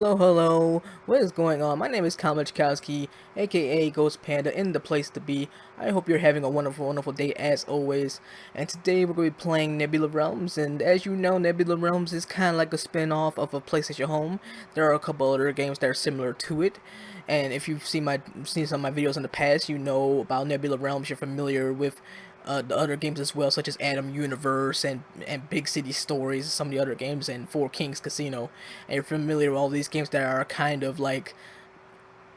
Hello, hello. What is going on? My name is Kamachkowski, aka Ghost Panda, in the place to be. I hope you're having a wonderful, wonderful day as always. And today we're going to be playing Nebula Realms. And as you know, Nebula Realms is kind of like a spin-off of a PlayStation Home. There are a couple other games that are similar to it. And if you've seen some of my videos in the past, you know about Nebula Realms. You're familiar with the other games as well, such as Atom Universe and Big City Stories, some of the other games, and Four Kings Casino. And you're familiar with all these games that are kind of like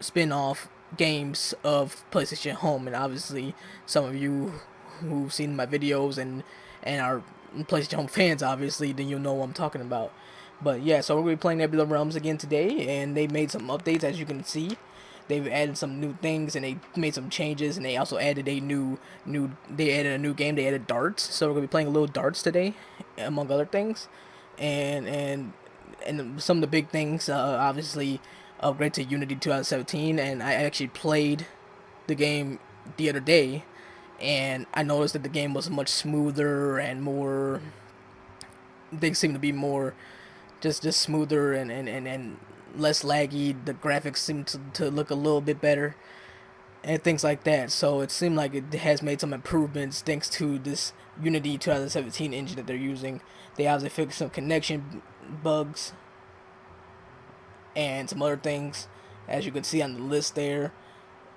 spin-off games of PlayStation Home. And obviously, some of you who've seen my videos and are PlayStation Home fans, obviously, then you'll know what I'm talking about. But yeah, so we're going to be playing Nebula Realms again today, and they made some updates, as you can see. They've added some new things, and they made some changes, and they also added they added a new game. They added darts, so we're gonna be playing a little darts today, among other things, and some of the big things, obviously, upgrade to Unity 2017, and I actually played the game the other day, and I noticed that the game was much smoother and more. Things seem to be more just smoother and less laggy. The graphics seem to look a little bit better and things like that. So it seemed like it has made some improvements thanks to this Unity 2017 engine that they're using. They obviously fixed some connection bugs and some other things, as you can see on the list there.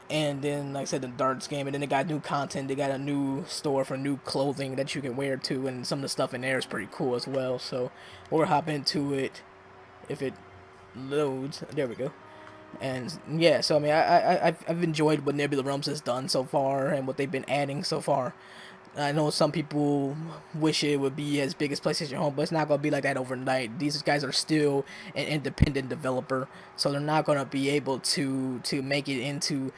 And then, like I said, the darts game, and then they got new content. They got a new store for new clothing that you can wear too, and some of the stuff in there is pretty cool as well. So we'll hop into it if it loads. There we go. And yeah, so I mean, I've enjoyed what Nebula Realms has done so far and what they've been adding so far. I know some people wish it would be as big as PlayStation Home, but it's not gonna be like that overnight. These guys are still an independent developer, so they're not gonna be able to make it into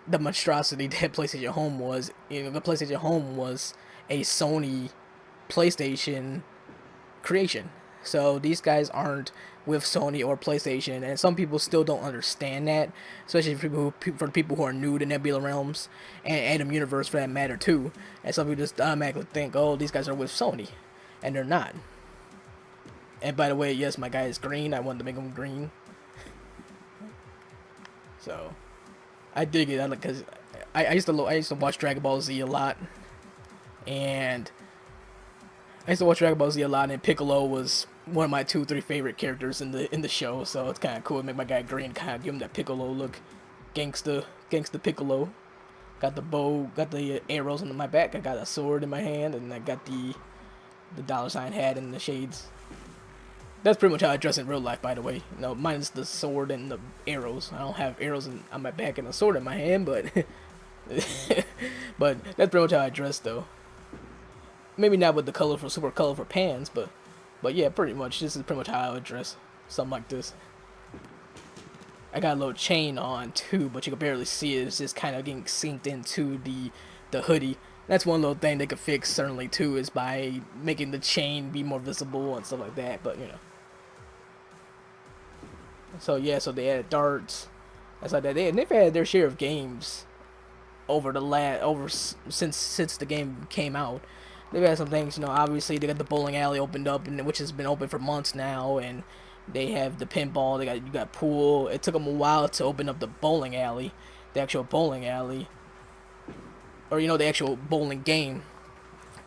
the monstrosity that PlayStation Home was. You know, the PlayStation Home was a Sony PlayStation creation. So these guys aren't with Sony or PlayStation, and some people still don't understand that, especially for people who are new to Nebula Realms and Atom Universe for that matter too. And some people just automatically think, oh, these guys are with Sony, and they're not. And by the way, yes, my guy is green. I wanted to make him green, so I dig it. Because I used to watch Dragon Ball Z a lot, and I used to watch Dragon Ball Z a lot, and Piccolo was one of my 2, 3 favorite characters in the show. So it's kind of cool to make my guy green, kind of give him that Piccolo look, gangsta Piccolo. Got the bow, got the arrows on my back. I got a sword in my hand, and I got the dollar sign hat and the shades. That's pretty much how I dress in real life, by the way. No, minus the sword and the arrows. I don't have arrows on my back and a sword in my hand, but but that's pretty much how I dress, though. Maybe not with the colorful, super colorful pants, but yeah, pretty much. This is pretty much how I would dress. Something like this. I got a little chain on too, but you can barely see it. It's just kind of getting synced into the hoodie. That's one little thing they could fix certainly too, is by making the chain be more visible and stuff like that. But you know. So yeah, so they added darts. That's like that. They've had their share of games over the last over since the game came out. They've had some things, you know. Obviously, they got the bowling alley opened up, and which has been open for months now, and they have the pinball. You got pool. It took them a while to open up the bowling alley, the actual bowling alley, or you know, the actual bowling game.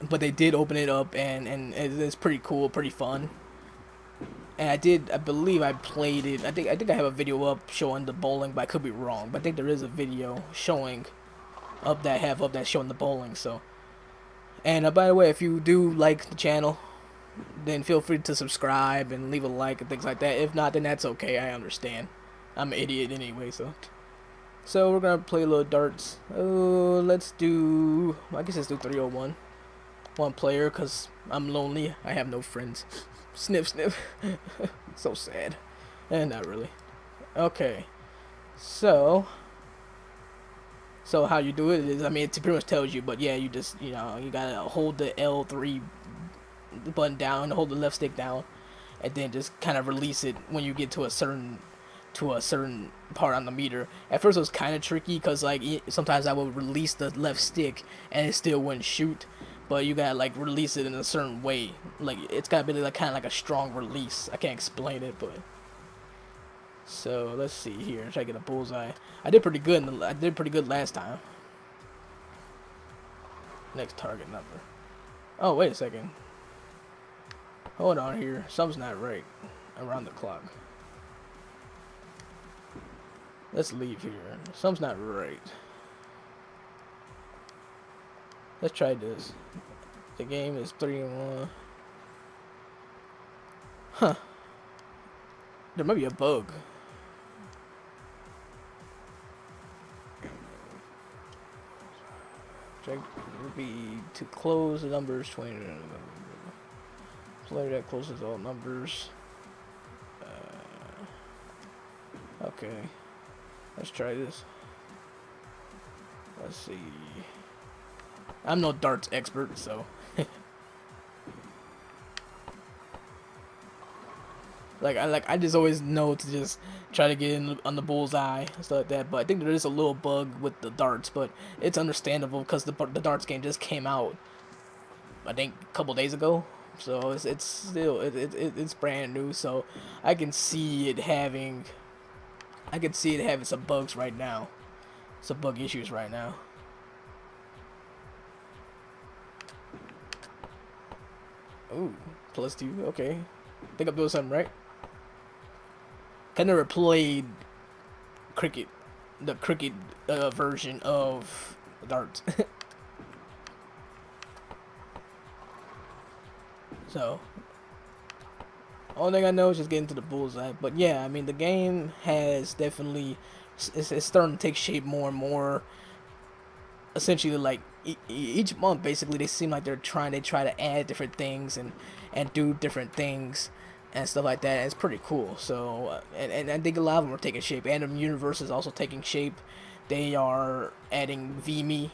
But they did open it up, and it's pretty cool, pretty fun. And I believe I played it. I think I have a video up showing the bowling, but I could be wrong. But I think there is a video showing up that have up that showing the bowling. So, and by the way, if you do like the channel, then feel free to subscribe and leave a like and things like that. If not, then that's okay. I understand. I'm an idiot anyway, so we're gonna play a little darts. Oh, let's do. I guess let's do 301. One player, cause I'm lonely. I have no friends. Sniff, sniff. So sad. And not really. Okay. So. So how you do it is, I mean, it pretty much tells you, but yeah, you just, you know, you gotta hold the L3 button down, hold the left stick down, and then just kind of release it when you get to a certain part on the meter. At first it was kind of tricky because like sometimes I would release the left stick and it still wouldn't shoot, but you gotta like release it in a certain way. Like it's gotta be like kind of like a strong release. I can't explain it, but So let's see here. Try to get a bullseye. I did pretty good. I did pretty good last time. Next target number. Oh, wait a second. Hold on here. Something's not right. Around the clock. Let's leave here. Something's not right. Let's try this. The game is 3-1. Huh. There might be a bug. Try would be to close the numbers 20. Player that closes all numbers. Okay. Let's try this. Let's see. I'm no darts expert, so. I just always know to just try to get in on the bullseye and stuff like that. But I think there is a little bug with the darts, but it's understandable because the darts game just came out, I think, a couple days ago. So it's still it's brand new. So I can see it having some bugs right now, some bug issues right now. Ooh, +2. Okay, I think I'm doing something right. I never played the cricket version of darts. So, only thing I know is just getting to the bullseye. But yeah, I mean, the game has definitely, it's starting to take shape more and more. Essentially, like, each month, basically, they seem like they try to add different things and do different things and stuff like that. And it's pretty cool. So, and I think a lot of them are taking shape. Random Universe is also taking shape. They are adding VME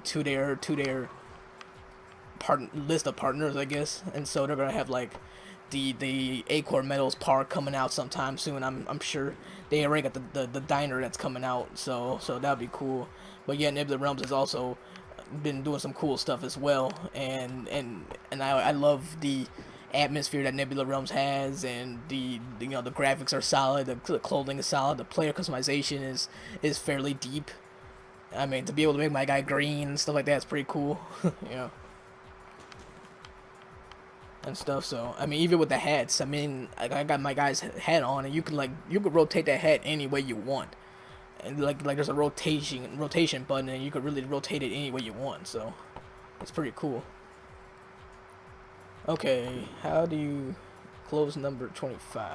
to their list of partners, I guess. And so they're gonna have like the Acorn Metals Park coming out sometime soon. I'm sure they already got the diner that's coming out. So that'll be cool. But yeah, Nebula Realms has also been doing some cool stuff as well. And I love the atmosphere that Nebula Realms has, and the graphics are solid, the clothing is solid, the player customization is fairly deep. I mean, to be able to make my guy green and stuff like that is pretty cool. And stuff. So I mean, even with the hats, I mean, I got my guy's hat on, and you could rotate that hat any way you want, and like there's a rotation button, and you could really rotate it any way you want. So it's pretty cool. Okay, how do you close number 25?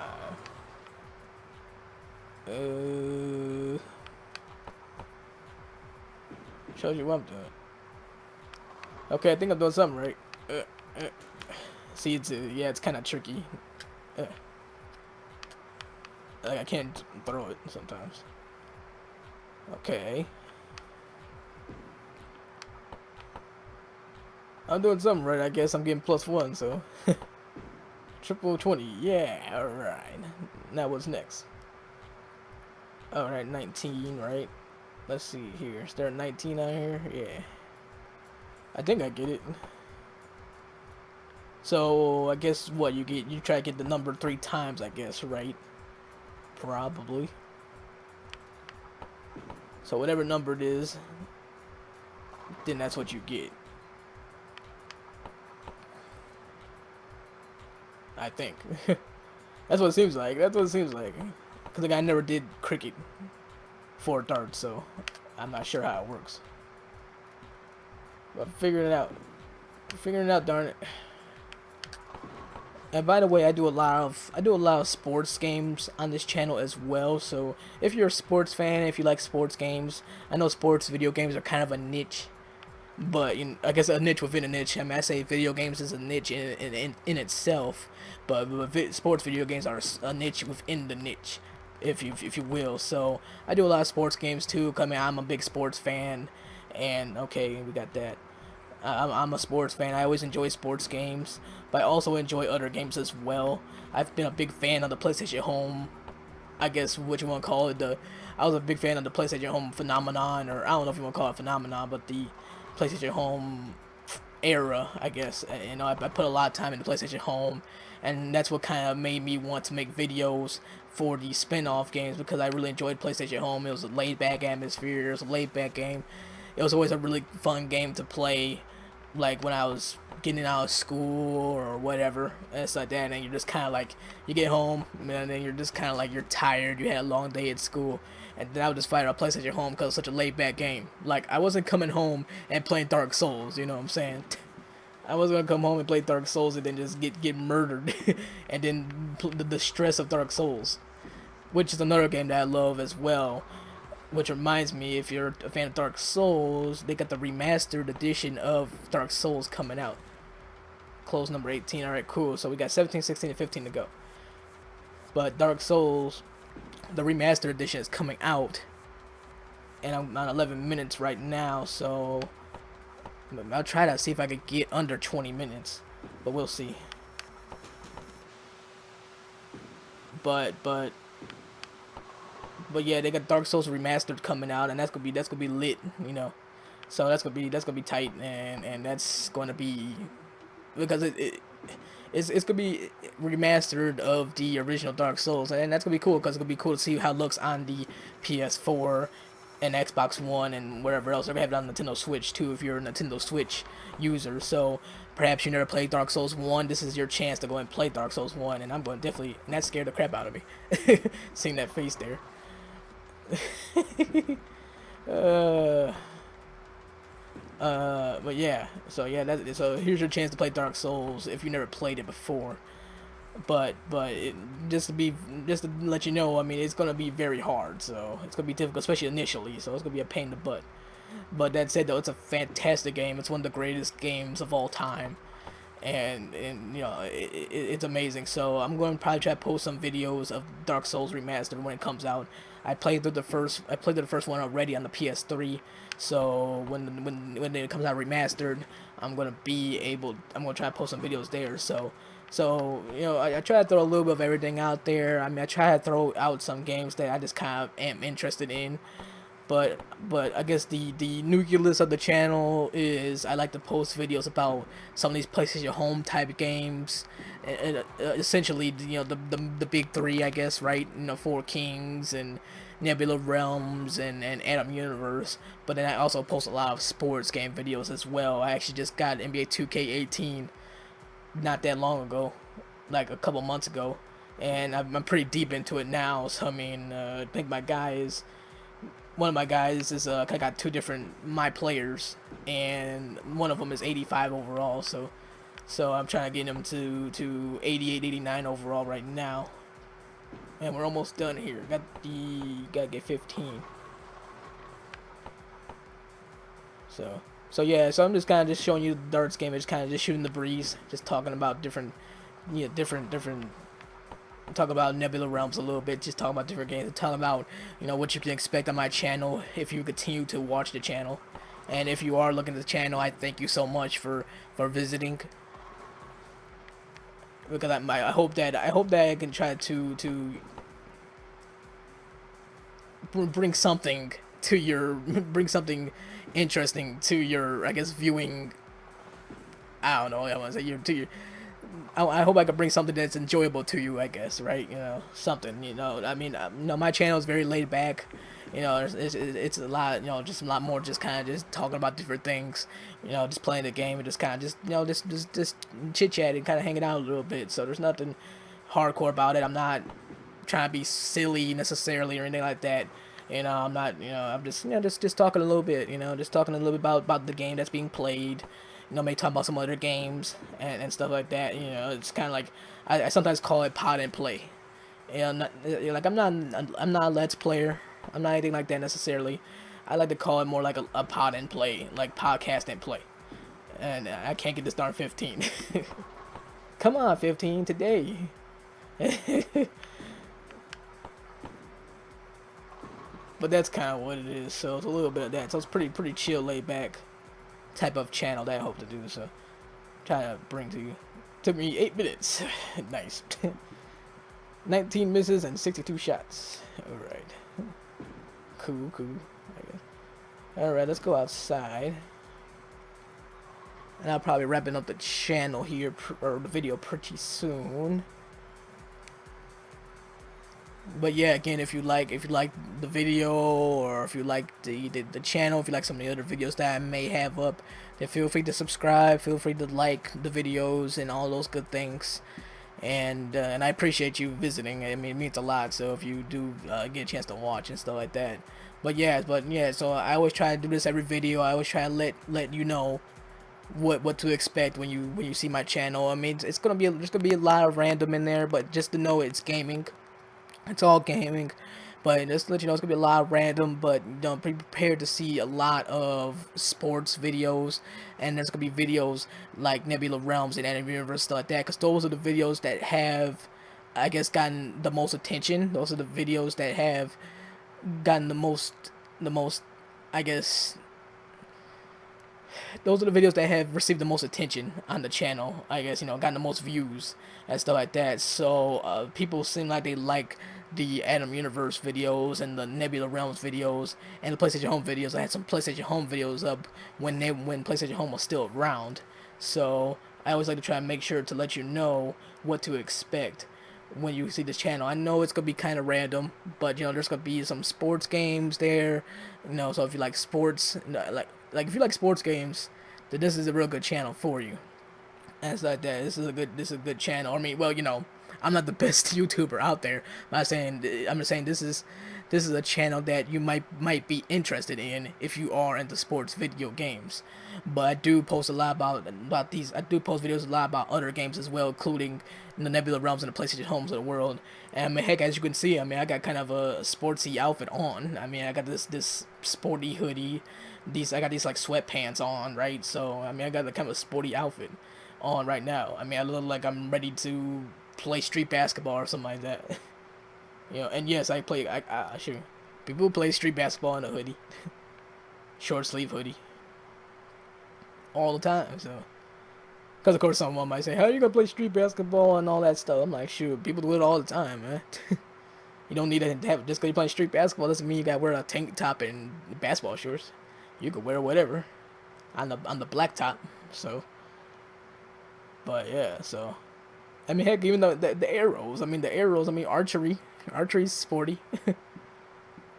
Shows you what I'm doing. Okay, I think I'm doing something right. See, it's kind of tricky. Like, I can't throw it sometimes. Okay. I'm doing something right, I guess. I'm getting +1, so. Triple 20, yeah, alright. Now what's next? Alright, 19, right? Let's see here. Is there a 19 out here? Yeah. I think I get it. So, I guess what you try to get the number 3 times, I guess, right? Probably. So, whatever number it is, then that's what you get. I think. That's what it seems like. That's what it seems like. Because the guy never did cricket for darts, so I'm not sure how it works. But figuring it out. Figuring it out, darn it. And by the way, I do a lot of sports games on this channel as well. So if you're a sports fan, if you like sports games, I know sports video games are kind of a niche, but I guess a niche within a niche. I mean, I say video games is a niche in itself, but sports video games are a niche within the niche, if you will. So I do a lot of sports games too. I mean, I'm a big sports fan, and okay, we got that. I'm a sports fan. I always enjoy sports games, but I also enjoy other games as well. I've been a big fan of the PlayStation Home, I guess what you want to call it. I was a big fan of the PlayStation Home phenomenon, or I don't know if you want to call it phenomenon, but the PlayStation Home era, I guess. You know, I put a lot of time into PlayStation Home, and that's what kind of made me want to make videos for the spin-off games, because I really enjoyed PlayStation Home. It was a laid-back atmosphere. It was a laid-back game. It was always a really fun game to play, like when I was getting out of school or whatever, and it's like that. And then you're just kind of like, you get home, and then you're just kind of like, you're tired. You had a long day at school, and then I would just fire up PlayStation Home because it's such a laid-back game. Like, I wasn't coming home and playing Dark Souls. You know what I'm saying? I was gonna come home and play Dark Souls and then just get murdered, and then the stress of Dark Souls, which is another game that I love as well. Which reminds me, if you're a fan of Dark Souls, they got the remastered edition of Dark Souls coming out. Close number 18. Alright, cool. So we got 17, 16, and 15 to go. But Dark Souls, the remastered edition, is coming out. And I'm on 11 minutes right now, so I'll try to see if I could get under 20 minutes. But we'll see. But yeah, they got Dark Souls Remastered coming out, and that's gonna be lit, you know. So that's gonna be tight, and that's gonna be, because it's gonna be remastered of the original Dark Souls, and that's gonna be cool, because it's gonna be cool to see how it looks on the PS4 and Xbox One and wherever else. They're gonna have it on Nintendo Switch too, if you're a Nintendo Switch user. So perhaps you never played Dark Souls 1, this is your chance to go and play Dark Souls 1, and I'm going to definitely, and that scared the crap out of me, seeing that face there. But yeah, so so here's your chance to play Dark Souls if you never played it before. But just to let you know, I mean, it's gonna be very hard, so it's gonna be difficult, especially initially. So it's gonna be a pain in the butt. But that said, though, it's a fantastic game. It's one of the greatest games of all time, and you know, it's amazing. So I'm going to probably try to post some videos of Dark Souls Remastered when it comes out. I played through the first one already on the PS3. So when it comes out remastered, I'm gonna try to post some videos there. So you know, I try to throw a little bit of everything out there. I mean, I try to throw out some games that I just kind of am interested in. But I guess the nucleus of the channel is I like to post videos about some of these PlayStation Home type games, and essentially, you know, the big three, I guess, right? You know, Four Kings and Nebula Realms and Atom Universe. But then I also post a lot of sports game videos as well. I actually just got NBA 2K18 not that long ago, like a couple months ago, and I'm pretty deep into it now. So I mean, I think one of my guys is I got two different my players, and one of them is 85 overall. So I'm trying to get him to 88, 89 overall right now, and we're almost done here. Gotta get 15. So yeah, so I'm just kind of just showing you the darts game. It's kind of just shooting the breeze, just talking about different talk about Nebula Realms a little bit, just talk about different games, talk about, you know, what you can expect on my channel if you continue to watch the channel. And if you are looking at the channel, I thank you so much for visiting, because I hope that I can try to bring something to your bring something interesting to your, I guess, viewing. I don't know. I want to say to your. I hope I can bring something that's enjoyable to you, I guess, right? You know, something, you know. I mean, you know, my channel is very laid back. You know, it's a lot, you know, just a lot more just kind of just talking about different things, you know, just playing the game and just kind of just, you know, just chit-chatting, kind of hanging out a little bit. So there's nothing hardcore about it. I'm not trying to be silly necessarily or anything like that. You know, I'm not, you know, I'm just, you know, just talking a little bit, you know, just talking a little bit about the game that's being played. You know, maybe talk about some other games and stuff like that. You know, it's kind of like, I sometimes call it pod and play. You know, like I'm not a Let's Player. I'm not anything like that necessarily. I like to call it more like a pod and play, like podcast and play. And I can't get this darn 15. Come on, 15 today. But that's kind of what it is. So it's a little bit of that. So it's pretty chill, laid back type of channel that I hope to do. So try to bring to you. Took me 8 minutes. Nice. 19 misses and 62 shots. All right. Cool. All right, let's go outside. And I'll probably wrapping up the channel here, or the video pretty soon. But yeah, again, if you like the video, or if you like the channel, if you like some of the other videos that I may have up, then feel free to subscribe, feel free to like the videos and all those good things. And I appreciate you visiting. I mean, it means a lot. So if you do get a chance to watch and stuff like that. But yeah, so I always try to do this every video. I always try to let you know what to expect when you see my channel. I mean, it's gonna be there's gonna be a lot of random in there, but just to know it's gaming. It's all gaming, but just to let you know, it's gonna be a lot of random. But be prepared to see a lot of sports videos, and there's gonna be videos like Nebula Realms and Anime Universe stuff like that, because those are the videos that have, I guess, gotten the most attention. Those are the videos that have gotten the most, I guess, those are the videos that have received the most attention on the channel. I guess, gotten the most views and stuff like that. So people seem like they like the Atom Universe videos and the Nebula Realms videos and the PlayStation Home videos. I had some PlayStation Home videos up when PlayStation Home was still around. So I always like to try and make sure to let you know what to expect when you see this channel. I know it's gonna be kind of random, but there's gonna be some sports games there. So if you like sports, if you like sports games, then this is a real good channel for you. And it's like that. This is a good channel. I mean, well, I'm not the best YouTuber out there. I'm just saying this is a channel that you might be interested in if you are into sports video games. But I do post a lot about these. I do post videos a lot about other games as well, including the Nebula Realms and the PlayStation Homes of the world. And I mean, heck, as you can see, I mean, I got kind of a sportsy outfit on. I mean, I got this sporty hoodie. I got these like sweatpants on, right? So I mean, I got the kind of a sporty outfit on right now. I mean, I look like I'm ready to play street basketball or something like that. And yes, I play. Sure, people play street basketball in a hoodie, short sleeve hoodie, all the time. So, because of course someone might say, "How are you gonna play street basketball and all that stuff?" I'm like, "Shoot, people do it all the time, man." You don't need to have just because you play street basketball doesn't mean you gotta wear a tank top and basketball shorts. You could wear whatever on the black top. So, but yeah, so I mean, heck, even the arrows. I mean, archery's sporty.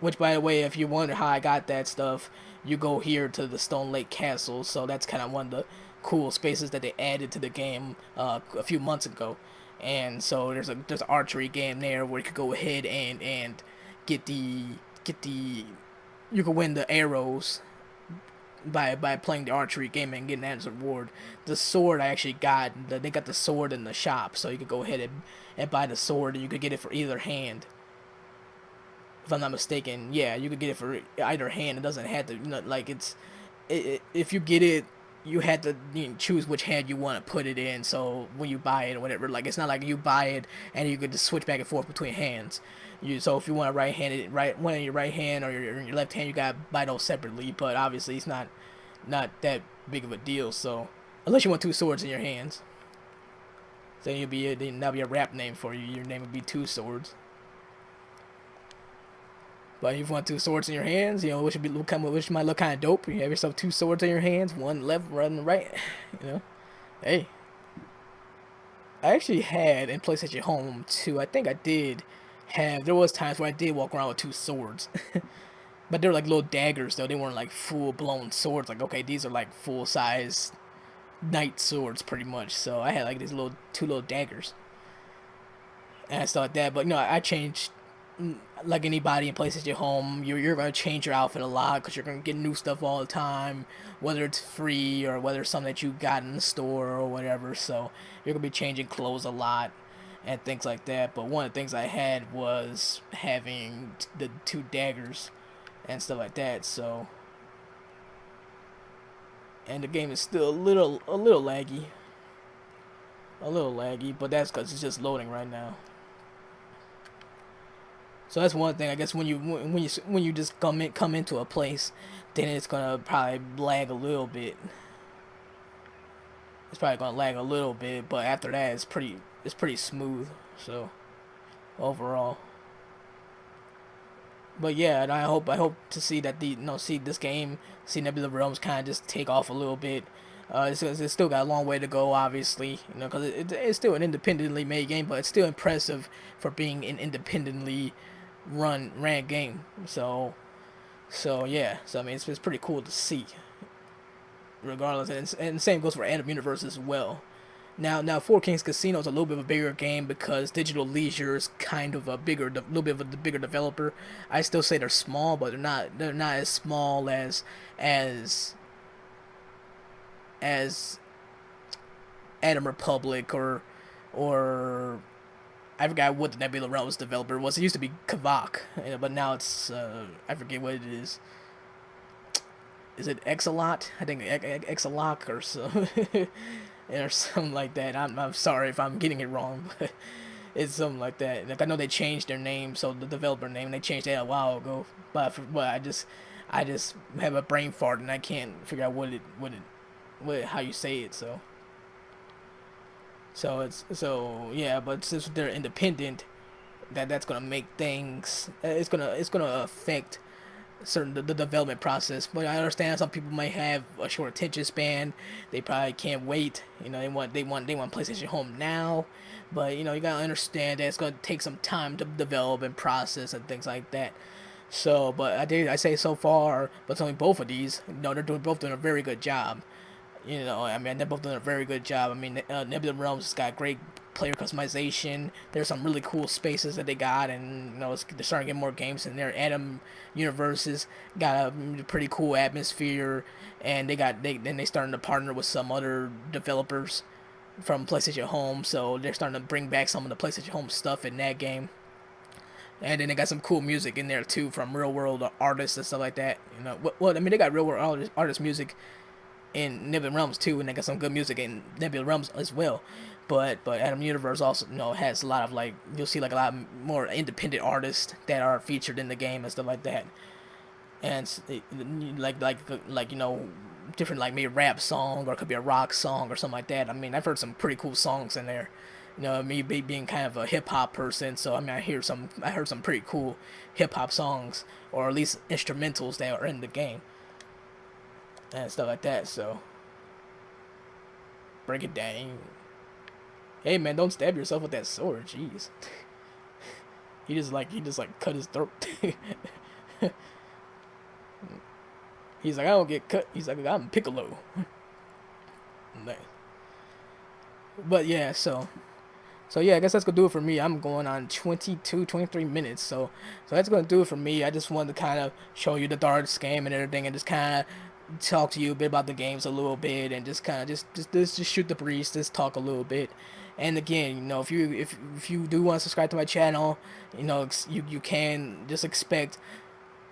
Which, by the way, if you wonder how I got that stuff, you go here to the Stone Lake Castle. So that's kind of one of the cool spaces that they added to the game a few months ago. And so there's an archery game there where you could go ahead and get the you can win the arrows by playing the archery game and getting that as a reward. The sword I actually they got the sword in the shop, so you could go ahead and buy the sword, and you could get it for either hand. If I'm not mistaken, yeah, you could get it for either hand. It doesn't have to, if you get it, you had to choose which hand you want to put it in. So when you buy it or whatever, like it's not like you buy it and you could just switch back and forth between hands. So if you want to one in your right hand or your left hand, you gotta buy those separately. But obviously it's not that big of a deal. So unless you want two swords in your hands, then that'll be a rap name for you. Your name would be Two Swords. But if you want two swords in your hands, which might look kind of dope. You have yourself two swords in your hands, one left, one right. Hey, I actually had in PlayStation Home 2. I think I did have. There was times where I did walk around with two swords, but they were like little daggers though. They weren't like full blown swords. Like okay, these are like full size knight swords pretty much. So I had like these two little daggers and stuff like that. But I changed. Like anybody in PlayStation Home, you're gonna change your outfit a lot because you're gonna get new stuff all the time, whether it's free or whether it's something that you got in the store or whatever. So you're gonna be changing clothes a lot and things like that. But one of the things I had was having the two daggers and stuff like that. So, and the game is still a little laggy, but that's because it's just loading right now. So that's one thing. I guess when you just come into a place, then it's gonna probably lag a little bit. It's probably gonna lag a little bit, but after that, it's pretty smooth. So overall, but yeah, and I hope to see that see this game, see Nebula Realms kind of just take off a little bit. It's still got a long way to go, obviously, because it's still an independently made game, but it's still impressive for being an independently ran game. So yeah, so I mean, it's pretty cool to see, regardless, and the same goes for Atom Universe as well. Now, Four Kings Casino is a little bit of a bigger game because Digital Leisure is kind of a little bit of a bigger developer. I still say they're small, but they're not as small as as Atom Republic or I forgot what the Nebula Realms developer was. It used to be Kavak, but now it's I forget what it is. Is it Xaloc? I think Xaloc or so, or something like that. I'm sorry if I'm getting it wrong, but it's something like that. Like I know they changed their name, so the developer name they changed that a while ago. But I just have a brain fart and I can't figure out what how you say it. So yeah, but since they're independent, that's gonna make things. It's gonna affect the development process. But I understand some people might have a short attention span. They probably can't wait. They want PlayStation Home now. But you gotta understand that it's gonna take some time to develop and process and things like that. So, but I say so far, but only both of these, they're both doing a very good job. I mean, they're both doing a very good job. I mean, Nebula Realms has got great player customization. There's some really cool spaces that they got, and they're starting to get more games in there. Atom Universes got a pretty cool atmosphere, and they starting to partner with some other developers from PlayStation Home, so they're starting to bring back some of the PlayStation Home stuff in that game. And then they got some cool music in there too from real world artists and stuff like that. Well, I mean, they got real world artist music in Nebula Realms too, and they got some good music in Nebula Realms as well. But Atom Universe also has a lot of you'll see a lot more independent artists that are featured in the game and stuff like that, and different maybe rap song or it could be a rock song or something like that. I mean, I've heard some pretty cool songs in there. Me being kind of a hip hop person, so I mean I heard some pretty cool hip hop songs or at least instrumentals that are in the game and stuff like that. So break it down. Hey man, don't stab yourself with that sword. Jeez. He just cut his throat. He's like, I don't get cut. He's like, I'm Piccolo. But yeah, so yeah, I guess that's gonna do it for me. I'm going on 23 minutes, so that's gonna do it for me. I just wanted to kind of show you the darts game and everything, and just kind of talk to you a bit about the games a little bit, and just kind of just shoot the breeze, just talk a little bit. And again, if you do want to subscribe to my channel, you can just expect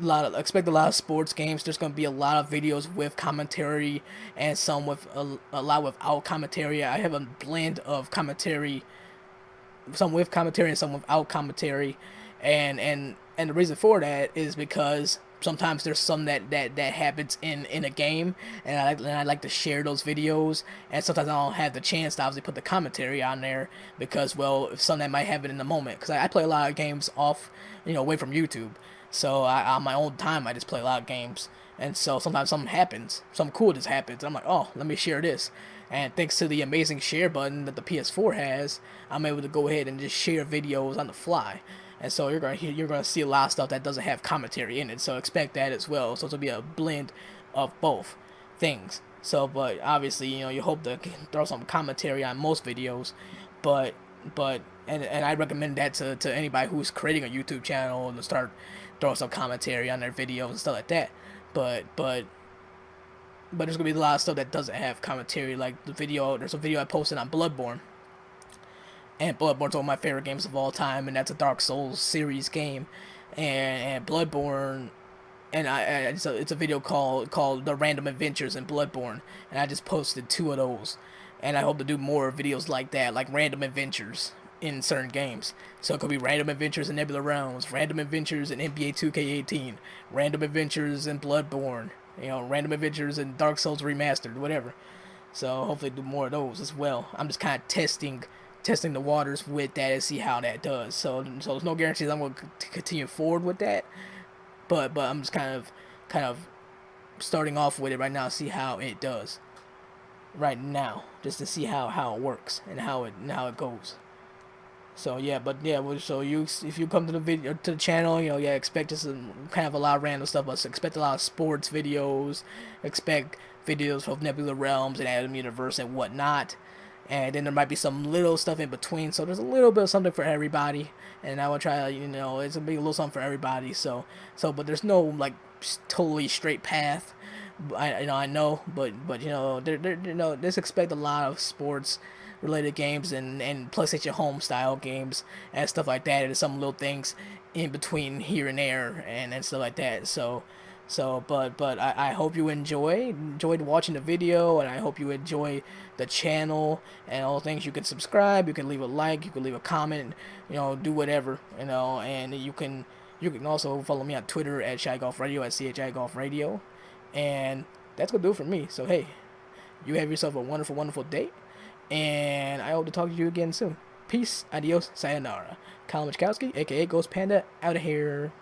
a lot of sports games. There's gonna be a lot of videos with commentary and some with a lot without commentary. I have a blend of commentary, some with commentary and some without commentary, and the reason for that is because sometimes there's some that happens in a game, and I like to share those videos, and sometimes I don't have the chance to obviously put the commentary on there because, well, if something that might happen in the moment, because I play a lot of games off, away from YouTube, so on my own time I just play a lot of games, and so sometimes something happens, something cool just happens, and I'm like, oh, let me share this. And thanks to the amazing share button that the PS4 has, I'm able to go ahead and just share videos on the fly. And so you're gonna see a lot of stuff that doesn't have commentary in it. So expect that as well. So it'll be a blend of both things. So, but obviously, you hope to throw some commentary on most videos, but and I recommend that to anybody who's creating a YouTube channel to start throwing some commentary on their videos and stuff like that. But there's gonna be a lot of stuff that doesn't have commentary, like there's a video I posted on Bloodborne. And Bloodborne's one of my favorite games of all time, and that's a Dark Souls series game. And Bloodborne, and it's a video called The Random Adventures in Bloodborne, and I just posted 2 of those. And I hope to do more videos like that, like random adventures in certain games. So it could be random adventures in Nebula Realms, random adventures in NBA 2K18, random adventures in Bloodborne, random adventures in Dark Souls Remastered, whatever. So hopefully do more of those as well. I'm just kind of testing the waters with that and see how that does. So there's no guarantees I'm going to continue forward with that, but I'm just kind of starting off with it right now, see how it does. right now, just to see how it works and how it goes. So yeah, but yeah, so you if you come to the video to the channel, yeah, expect just kind of a lot of random stuff, but expect a lot of sports videos, expect videos of Nebula Realms and Atom Universe and whatnot, and then there might be some little stuff in between. So there's a little bit of something for everybody, and I will try, it's gonna be a little something for everybody. But there's no like totally straight path. I know, but just expect a lot of sports related games and PlayStation Home style games and stuff like that, and some little things in between here and there and stuff like that. But I hope you enjoyed watching the video, and I hope you enjoy the channel and all the things. You can subscribe, you can leave a like, you can leave a comment, do whatever, and you can also follow me on Twitter at Shy Golf Radio, at CHI Golf Radio, and that's gonna do it for me. So hey, you have yourself a wonderful, wonderful day, and I hope to talk to you again soon. Peace, adios, sayonara. Kyle Michkowski, aka Ghost Panda, out of here.